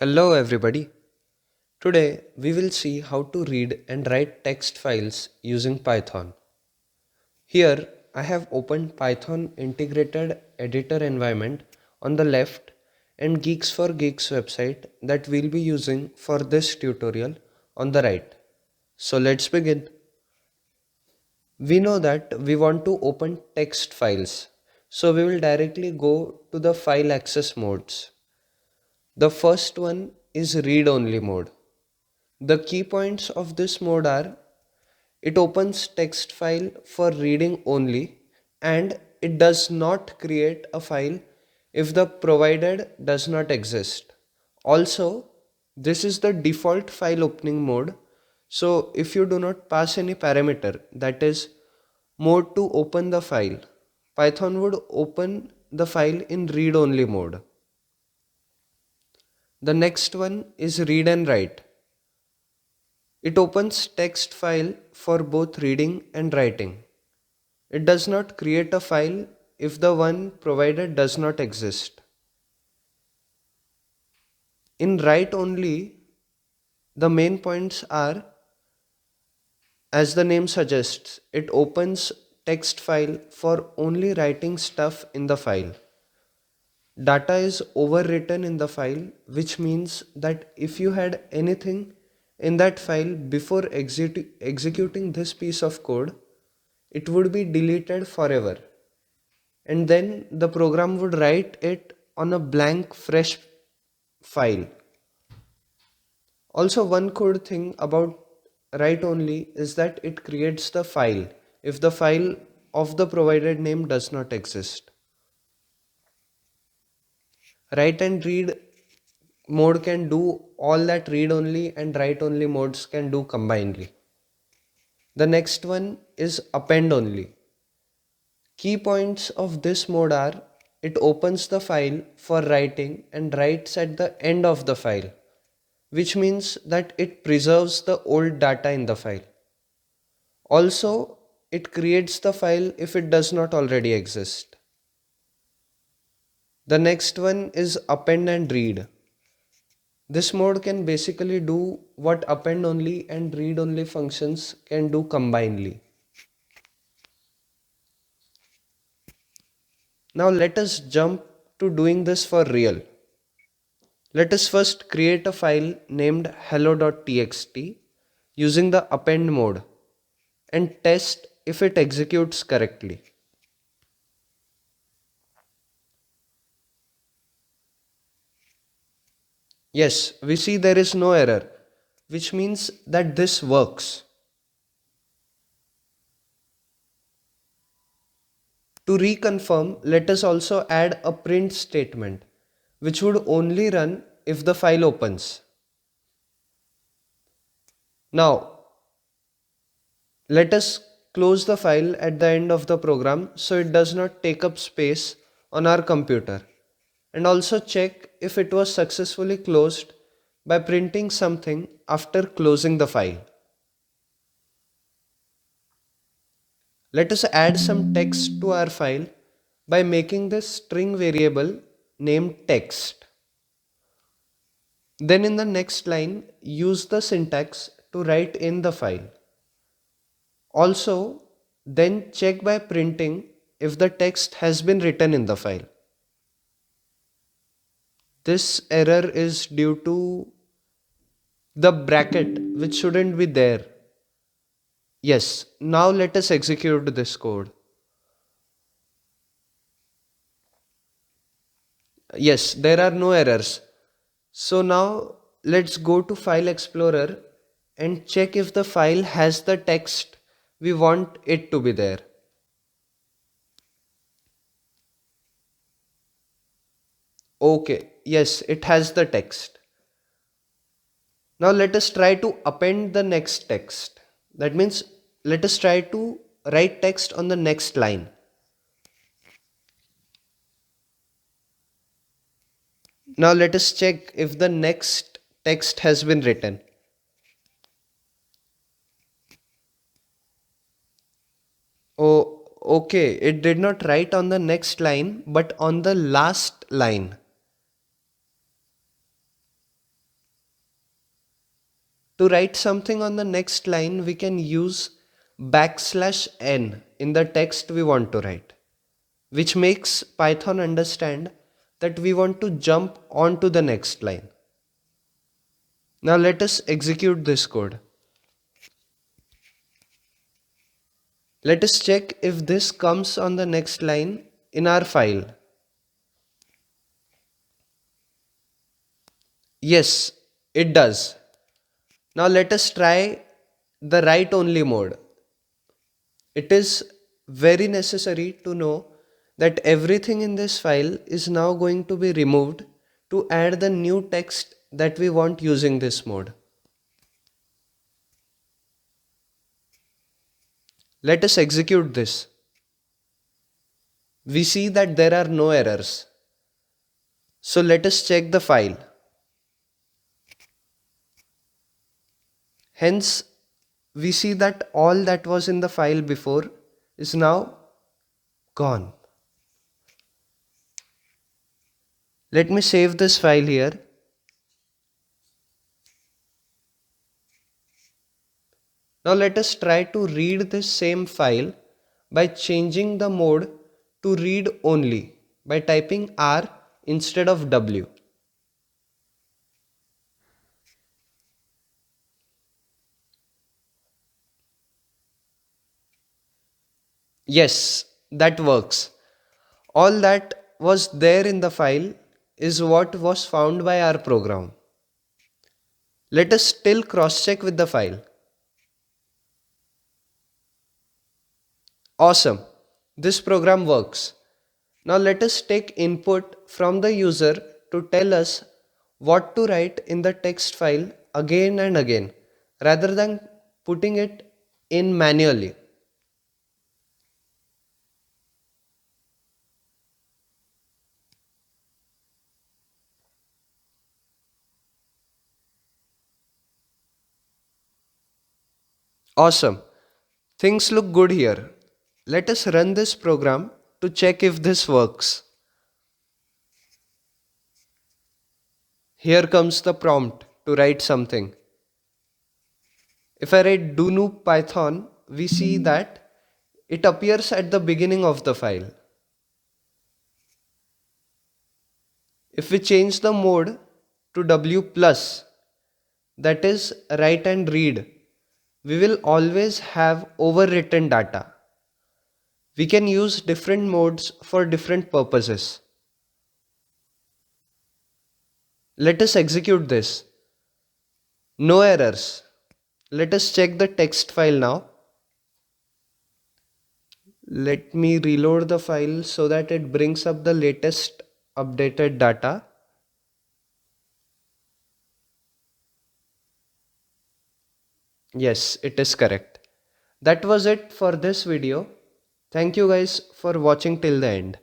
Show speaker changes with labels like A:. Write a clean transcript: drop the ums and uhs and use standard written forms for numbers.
A: Hello everybody. Today we will see how to read and write text files using Python. Here I have opened Python integrated editor environment on the left and Geeks for Geeks website that we'll be using for this tutorial on the right. So let's begin. We know that we want to open text files. So we will directly go to the file access modes. The first one is read only mode. The key points of this mode are it opens text file for reading only and it does not create a file if the provided does not exist. Also, this is the default file opening mode. So if you do not pass any parameter, that is mode to open the file, Python would open the file in read only mode. The next one is read and write. It opens text file for both reading and writing. It does not create a file if the one provided does not exist. In write only, the main points are, as the name suggests, it opens text file for only writing stuff in the file. Data is overwritten in the file, which means that if you had anything in that file before executing this piece of code, it would be deleted forever. And then the program would write it on a blank, fresh file. Also, one good thing about write only is that it creates the file if the file of the provided name does not exist. Write and read mode can do all that read only and write only modes can do combinedly. The next one is append only. Key points of this mode are it opens the file for writing and writes at the end of the file, which means that it preserves the old data in the file. Also, it creates the file if it does not already exist. The next one is append and read. This mode can basically do what append only and read only functions can do combinedly. Now let us jump to doing this for real. Let us first create a file named hello.txt using the append mode and test if it executes correctly. Yes, we see there is no error, which means that this works. To reconfirm, let us also add a print statement, which would only run if the file opens. Now, let us close the file at the end of the program so it does not take up space on our computer. And also check if it was successfully closed by printing something after closing the file. Let us add some text to our file by making this string variable named text. Then in the next line, use the syntax to write in the file. Also, then check by printing if the text has been written in the file. This error is due to the bracket which shouldn't be there. Yes, now let us execute this code. Yes, there are no errors. So now let's go to File Explorer and check if the file has the text we want it to be there. Okay, yes, it has the text. Now let us try to append the next text. That means let us try to write text on the next line. Now let us check if the next text has been written. Oh, okay, it did not write on the next line but on the last line. To write something on the next line, we can use \n in the text we want to write, which makes Python understand that we want to jump on to the next line. Now let us execute this code. Let us check if this comes on the next line in our file. Yes, it does. Now let us try the write only mode. It is very necessary to know that everything in this file is now going to be removed to add the new text that we want using this mode. Let us execute this. We see that there are no errors. So let us check the file. Hence, we see that all that was in the file before is now gone. Let me save this file here. Now let us try to read this same file by changing the mode to read only by typing R instead of W. Yes, that works. All that was there in the file is what was found by our program. Let us still cross-check with the file. Awesome. This program works. Now let us take input from the user to tell us what to write in the text file again and again rather than putting it in manually. Awesome. Things look good here. Let us run this program to check if this works. Here comes the prompt to write something. If I write do new python, we see that it appears at the beginning of the file. If we change the mode to W plus, that is write and read, we will always have overwritten data. We can use different modes for different purposes. Let us execute this. No errors. Let us check the text file now. Let me reload the file so that it brings up the latest updated data. Yes, it is correct. That was it for this video. Thank you guys for watching till the end.